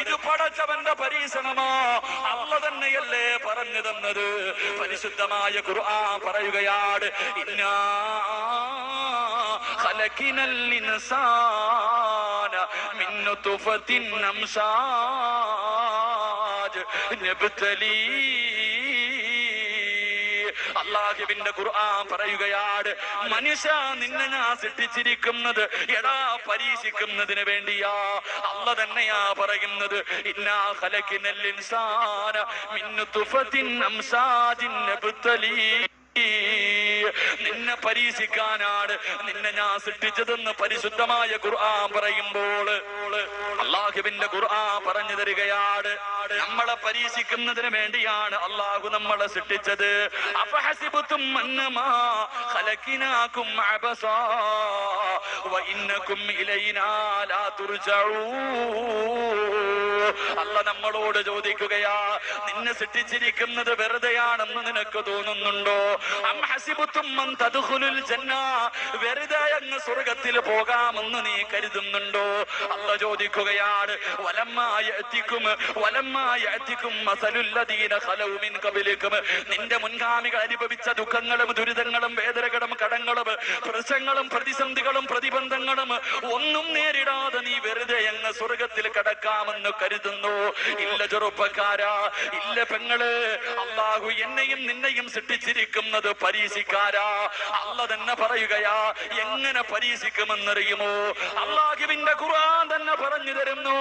ഇത് പടച്ചവന്റെ പരീക്ഷണമാ. അല്ലാഹു തന്നെയല്ലേ പറഞ്ഞു തന്നത്. പരിശുദ്ധമായ ഖുർആൻ പറയുകയാണ്, ഇന്നാ ഖലഖനൽ ഇൻസാന മിൻ നുത്ഫത്തിൻ അംസാജ് നബ്തലീ. അല്ലാഹുവിന്റെ ഖുർആൻ പറയുകയാണ്, മനുഷ്യ നിന്നെ ഞാൻ സൃഷ്ടിച്ചിരിക്കുന്നത് എടാ പരീക്ഷിക്കുന്നതിന് വേണ്ടിയാ. അല്ലാഹു തന്നെയാ പറയുന്നത്, ഇന്നാ ഖലഖനൽ ഇൻസാന മിൻ നുത്ഫത്തിൻ അംസാജിൻ നബ്തലീ. നിന്നെ പരീക്ഷിക്കാനാണ് നിന്നെ ഞാൻ സൃഷ്ടിച്ചതെന്ന് പരിശുദ്ധമായ ഖുർആൻ പറയുമ്പോൾ അല്ലാഹുവിന്റെ ഖുർആൻ പറഞ്ഞു തരികയാണ്, നമ്മളെ പരീക്ഷിക്കുന്നതിന് വേണ്ടിയാണ് അല്ലാഹു നമ്മളെ സൃഷ്ടിച്ചത്. അഫഹസിബതും അന്നമാ ഖലഖനാകും അബസാ വഇന്നകും ഇലൈനാ ലാ തുർജഊൻ. അല്ലാഹു നമ്മളോട് ചോദിക്കുകയാ, നിന്നെ സൃഷ്ടിച്ചിരിക്കുന്നത് വെറുതെയാണെന്ന് നിനക്ക് തോന്നുന്നുണ്ടോ? അം ഹസിബതും അൻ തദ്ഖുലുൽ ജന്ന, വെറുതെ അങ്ങ് സ്വർഗ്ഗത്തിൽ പോകാമെന്ന് നീ കരുതുന്നുണ്ടോ? അല്ലാഹു ചോദിക്കുകയാണ്, വലമ്മാ യഅതികും മസലുൽ ലദീന ഖലൗ മിൻ ഖബലികും, നിന്റെ മുൻഗാമികൾ അനുഭവിച്ച ദുഃഖങ്ങളും ദുരിതങ്ങളും വേദനകളും കടങ്ങളും പ്രശ്നങ്ങളും പ്രതിസന്ധികളും പ്രതിബന്ധങ്ങളും ഒന്നും നേരിടാതെ നീ വെറുതെ അങ്ങ് സ്വർഗ്ഗത്തിൽ കടക്കാമെന്ന് കരുതുന്നു? ഇല്ല ചെറുപ്പക്കാരാ, ഇല്ല പെങ്ങള്, അല്ലാഹു എന്നെയും നിന്നെയും സൃഷ്ടിച്ചിരിക്കുന്നത് പരീക്ഷിക്കാരാ. അല്ലാഹു തന്നെ പറയുകയാ, എങ്ങനെ പരീക്ഷിക്കുമെന്നറിയുമോ? അല്ലാഹുവിന്റെ ഖുർആൻ തന്നെ പറഞ്ഞു തരുന്നു,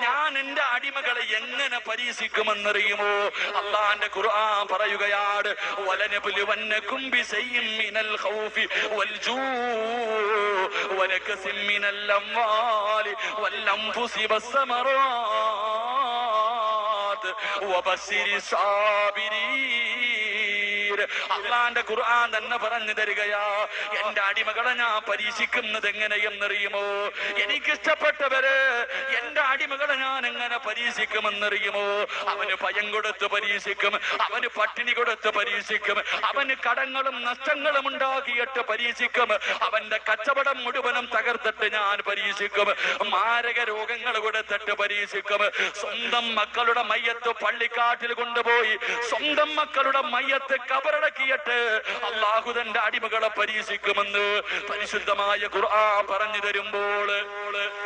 ഞാൻ എന്റെ അടിമകളെ എങ്ങനെ പരീക്ഷിക്കുമെന്നറിയുമോ? അല്ലാഹുവിന്റെ ഖുർആൻ പറയുകയാണ്, വലനബ്ലുവന്നകും ബിശൈഇൻ മിനൽ ഖൗഫി വൽ ജൂഇ വനകസിൻ മിനൽ അംവാലി വൽ അൻഫുസി വസ്സമറാത്ത് വബശ്ശിരി സാബിരീൻ. അല്ലാഹുവിന്റെ ഖുർആൻ തന്നെ പറഞ്ഞു തരികയാ, എന്റെ അടിമകളെ ഞാൻ പരീക്ഷിക്കുന്നത് എങ്ങനെയെന്നറിയുമോ? എനിക്കിഷ്ടപ്പെട്ടവര് എന്റെ അടിമകളെ ഞാൻ എങ്ങനെ പരീക്ഷിക്കുമെന്നറിയുമോ? അവന് ഭയം കൊടുത്ത് പരീക്ഷിക്കും, അവന് പട്ടിണി കൊടുത്ത് പരീക്ഷിക്കും, അവന് കടങ്ങളും നഷ്ടങ്ങളും ഉണ്ടാക്കിയിട്ട് പരീക്ഷിക്കും, അവന്റെ കച്ചവടം മുഴുവനും തകർത്തിട്ട് ഞാൻ പരീക്ഷിക്കും, മാരക രോഗങ്ങൾ കൊടുത്തിട്ട് പരീക്ഷിക്കും, സ്വന്തം മക്കളുടെ മയ്യത്ത് പള്ളിക്കാട്ടിൽ കൊണ്ടുപോയി സ്വന്തം മക്കളുടെ മയ്യത്ത് കബറടക്കിയിട്ട് അല്ലാഹു തന്റെ അടിമകളെ പരീക്ഷിക്കുമെന്ന് പരിശുദ്ധമായ ഖുർആൻ പറഞ്ഞു തരുമ്പോൾ,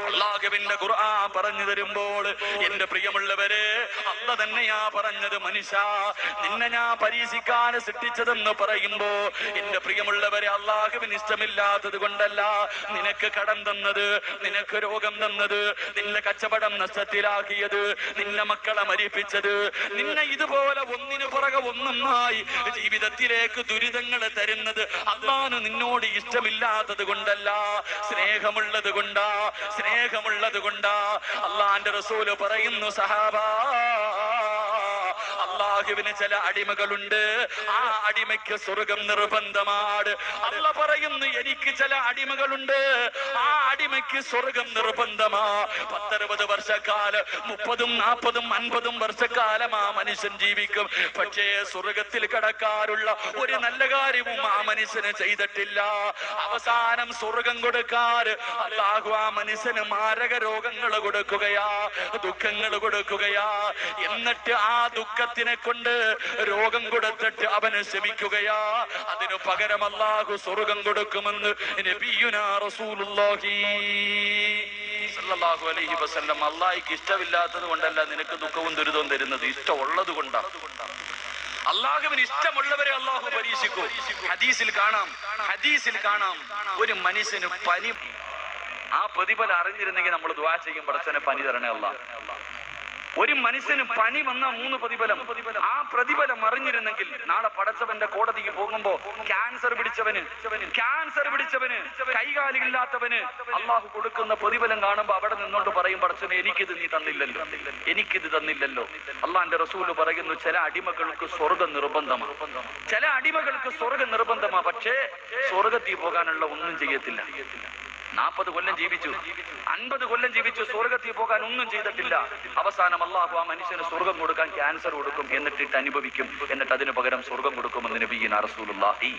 അല്ലാഹുവിന്റെ ഖുർആൻ പറഞ്ഞു തരുമ്പോൾ, എന്റെ പ്രിയമുള്ളവരെ, അല്ലാഹു തന്നെയാ പറഞ്ഞത്, മനുഷ്യ നിന്നെ ഞാൻ പരീക്ഷിക്കാൻ സൃഷ്ടിച്ചതെന്ന് പറയുമ്പോ, എന്റെ പ്രിയമുള്ളവരെ, അല്ലാഹുവിന് ഇഷ്ടമില്ലാത്തത് കൊണ്ടല്ല നിനക്ക് കടം തന്നത്, നിനക്ക് രോഗം തന്നത്, നിന്റെ കച്ചവടം നഷ്ടത്തിലാക്കിയത്, നിന്റെ മക്കളെ മരിപ്പിച്ചത്, നിന്നെ ഇതുപോലെ ഒന്നിനു പുറകെ ഒന്നൊന്നായി ജീവിതത്തിലേക്ക് ദുരിതങ്ങൾ തരുന്നത് അല്ലാഹു നിന്നോട് ഇഷ്ടമില്ലാത്തത് കൊണ്ടല്ല, സ്നേഹമുള്ളത് കൊണ്ടാ, സ്നേഹമുള്ളത് കൊണ്ടാ. അല്ലാഹുവിന്റെ റസൂല് പറയുന്നു, സഹാബാ, അല്ലാഹുവിന് ചില അടിമകളുണ്ട്, ആ അടിമയ്ക്ക് സ്വർഗം നിർബന്ധമാണ്. അല്ലാഹു പറയുന്നു, എനിക്ക് ചില അടിമകളുണ്ട്, ആ അടിമയ്ക്ക് സ്വർഗം നിർബന്ധമാ. 10-60 വർഷക്കാലം, 30, 40, 50 വർഷക്കാലം ആ മനുഷ്യൻ ജീവിക്കും. പക്ഷേ സ്വർഗത്തിൽ കടക്കാറുള്ള ഒരു നല്ല കാര്യവും ആ മനുഷ്യന് ചെയ്തിട്ടില്ല. അവസാനം സ്വർഗം കൊടുക്കാറ് അല്ലാഹു ആ മനുഷ്യന് മാരക രോഗങ്ങൾ കൊടുക്കുകയാ, ദുഃഖങ്ങൾ കൊടുക്കുകയാ. എന്നിട്ട് ആ ദുഃഖത്തിനെ കൊണ്ട് രോഗം കൊടുത്തിട്ട് അവന് ശമിക്കുകയാ. അതിനു പകരം അല്ലാഹു സ്വർഗം കൊടുക്കുമെന്ന് നബിയുനാ റസൂലുള്ളാഹി സല്ലല്ലാഹു അലൈഹി വസല്ലം. അല്ലാഹുവിന് ഇഷ്ടമില്ലാത്തത് കൊണ്ടല്ല നിനക്ക് ദുഃഖവും ദുരിതവും തരുന്നത്, ഇഷ്ടമുള്ളത് കൊണ്ടാണ്. അല്ലാഹുവിന് ഇഷ്ടമുള്ളവരെ അല്ലാഹു പരീക്ഷിക്കും. ഹദീസിൽ കാണാം ഒരു മനുഷ്യന് പനി, ആ പ്രതിഫലം അറിഞ്ഞിരുന്നെങ്കിൽ നമ്മൾ ദുആ ചെയ്യും, പടച്ചവനെ പനി തരണേ അല്ലാഹ്. ഒരു മനുഷ്യന് പനി വന്ന 3 പ്രതിഫലം, ആ പ്രതിഫലം അറിഞ്ഞിരുന്നെങ്കിൽ നാളെ പടച്ചവന്റെ കോടതിക്ക് പോകുമ്പോ ക്യാൻസർ പിടിച്ചവന്, കൈകാലില്ലാത്തവന് അല്ലാഹു കൊടുക്കുന്ന പ്രതിഫലം കാണുമ്പോ അവിടെ നിന്നോണ്ട് പറയും, പടച്ചവനെ എനിക്കിത് നീ തന്നില്ലല്ലോ, എനിക്കിത് തന്നില്ലല്ലോ. അല്ലാഹുവിന്റെ റസൂല് പറയുന്നു, ചില അടിമകൾക്ക് സ്വർഗ്ഗം നിർബന്ധമാണ്, ചില അടിമകൾക്ക് സ്വർഗ്ഗം നിർബന്ധമാണ്. പക്ഷേ സ്വർഗ്ഗത്തിൽ പോകാനുള്ള ഒന്നും ചെയ്യത്തില്ല. 40 കൊല്ലം ജീവിച്ചു, 50 കൊല്ലം ജീവിച്ചു, സ്വർഗത്തിൽ പോകാൻ ഒന്നും ചെയ്തിട്ടില്ല. അവസാനം അല്ലാഹു ആ മനുഷ്യന് സ്വർഗം കൊടുക്കാൻ ക്യാൻസർ കൊടുക്കും, എന്നിട്ട് അനുഭവിക്കും, എന്നിട്ട് അതിനു പകരം സ്വർഗം കൊടുക്കുമെന്ന് നബിയുനാ റസൂലുള്ളാഹി.